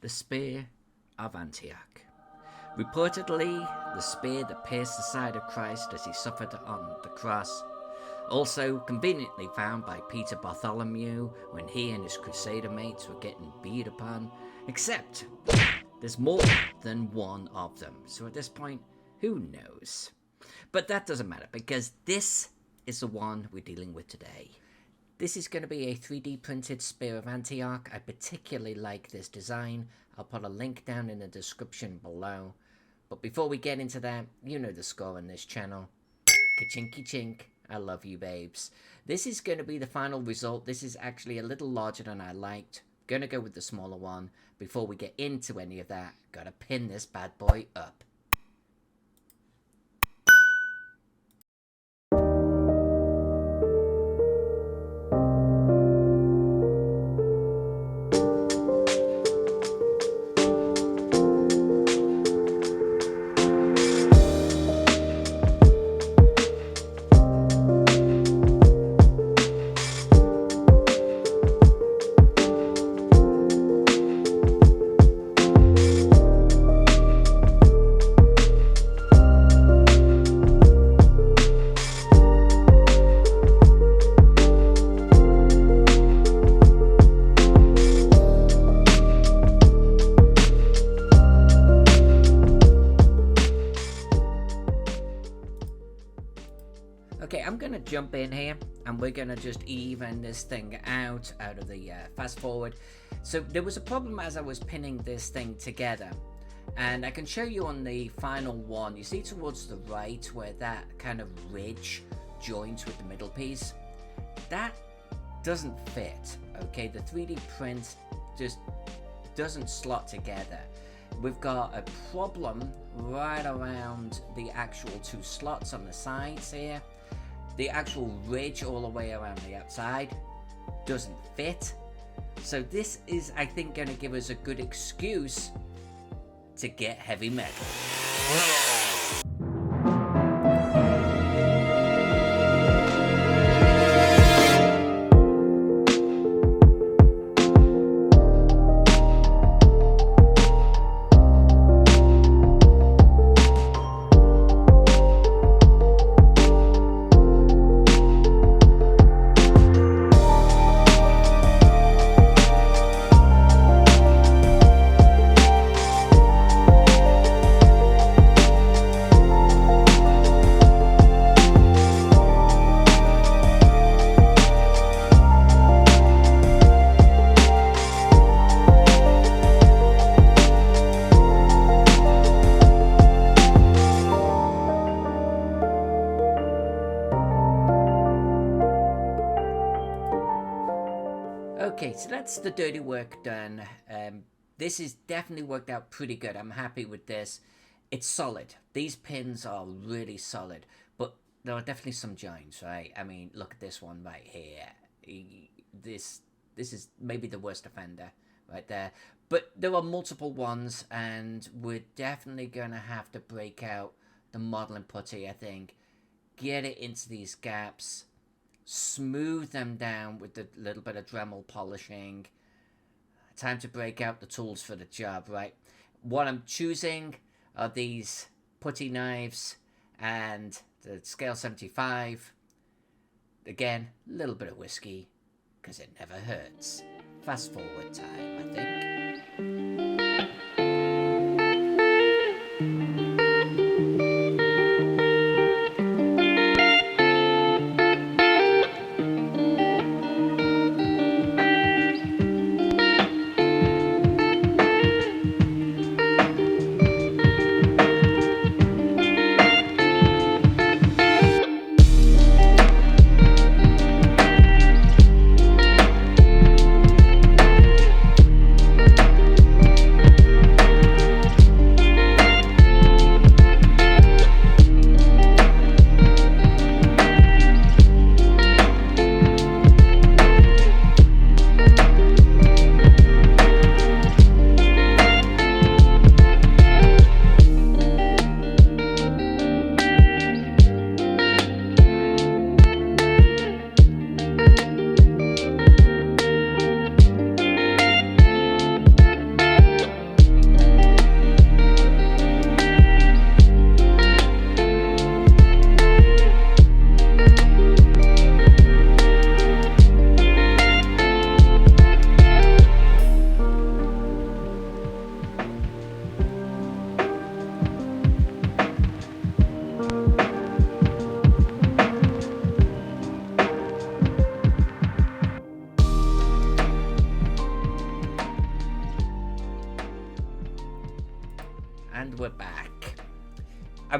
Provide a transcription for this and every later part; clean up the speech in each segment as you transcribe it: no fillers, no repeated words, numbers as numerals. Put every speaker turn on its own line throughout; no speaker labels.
the Spear of Antioch. Reportedly, the spear that pierced the side of Christ as he suffered on the cross. Also conveniently found by Peter Bartholomew when he and his crusader mates were getting beat upon. Except, there's more than one of them. So at this point, who knows? But that doesn't matter, because this is the one we're dealing with today. This is going to be a 3D printed Spear of Antioch. I particularly like this design. I'll put a link down in the description below. But before we get into that, you know the score on this channel. Ka-chinky chink. I love you, babes. This is going to be the final result. This is actually a little larger than I liked. Gonna go with the smaller one. Before we get into any of that, gotta pin this bad boy up. Okay, I'm gonna jump in here and we're gonna just even this thing out of the fast forward. So there was a problem as I was pinning this thing together, and I can show you on the final one. You see towards the right where that kind of ridge joins with the middle piece? That doesn't fit, okay? The 3D print just doesn't slot together. We've got a problem right around the actual two slots on the sides here. The actual ridge all the way around the outside doesn't fit. So this is, I think, going to give us a good excuse to get heavy metal. Okay, so that's the dirty work done. This has definitely worked out pretty good. I'm happy with this. It's solid. These pins are really solid, but there are definitely some joints, right? I mean, look at this one right here. This is maybe the worst offender right there. But there are multiple ones, and we're definitely going to have to break out the modeling putty, I think. Get it into these gaps. Smooth them down with a little bit of Dremel polishing. Time to break out the tools for the job, right? What I'm choosing are these putty knives and the scale 75. Again, a little bit of whiskey, because it never hurts. Fast forward time, I think.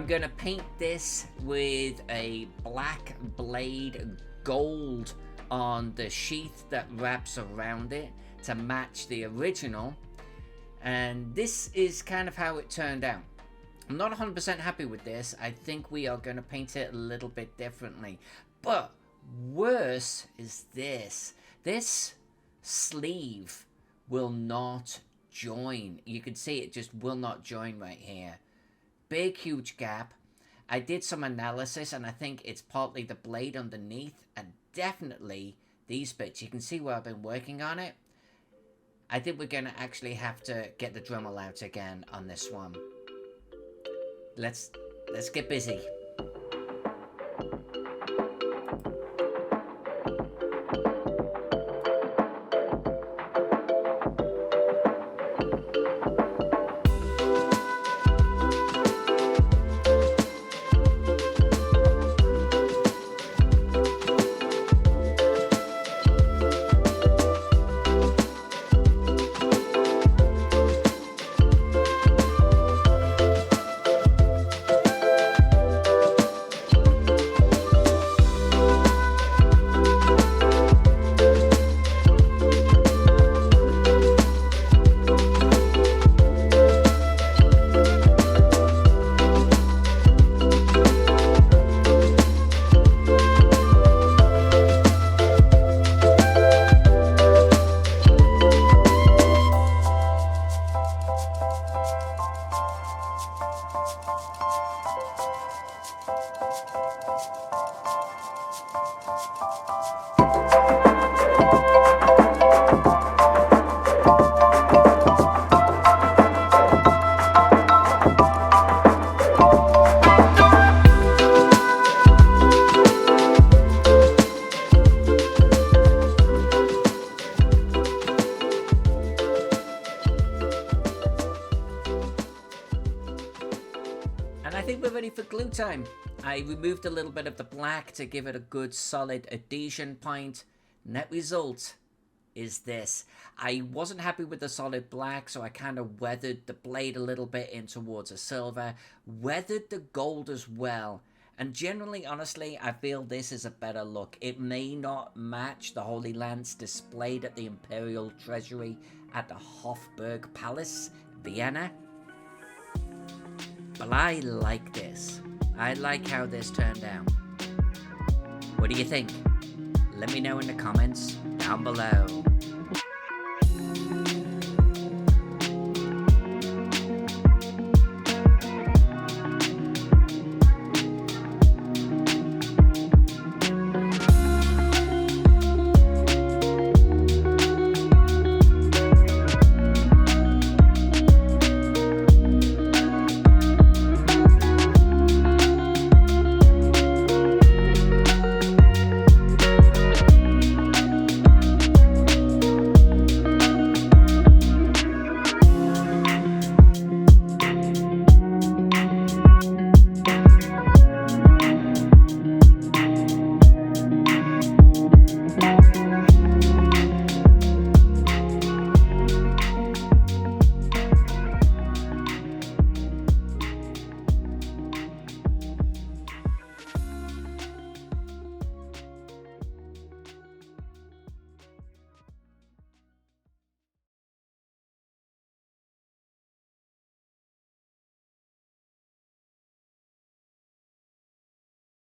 I'm gonna paint this with a black blade, gold on the sheath that wraps around it to match the original. And this is kind of how it turned out. I'm not 100% happy with this. I think we are going to paint it a little bit differently. But worse is this. This sleeve will not join. You can see it just will not join right here. Big, huge gap. I did some analysis and I think it's partly the blade underneath and definitely these bits. You can see where I've been working on it. I think we're going to actually have to get the Dremel out again on this one. Let's get busy. And I think we're ready for glue time. I removed a little bit of the black to give it a good solid adhesion point. Net result is this. I wasn't happy with the solid black, so I kind of weathered the blade a little bit in towards a silver. Weathered the gold as well. And generally, honestly, I feel this is a better look. It may not match the Holy Lance displayed at the Imperial Treasury at the Hofburg Palace, Vienna. But I like this. I like how this turned out. What do you think? Let me know in the comments down below.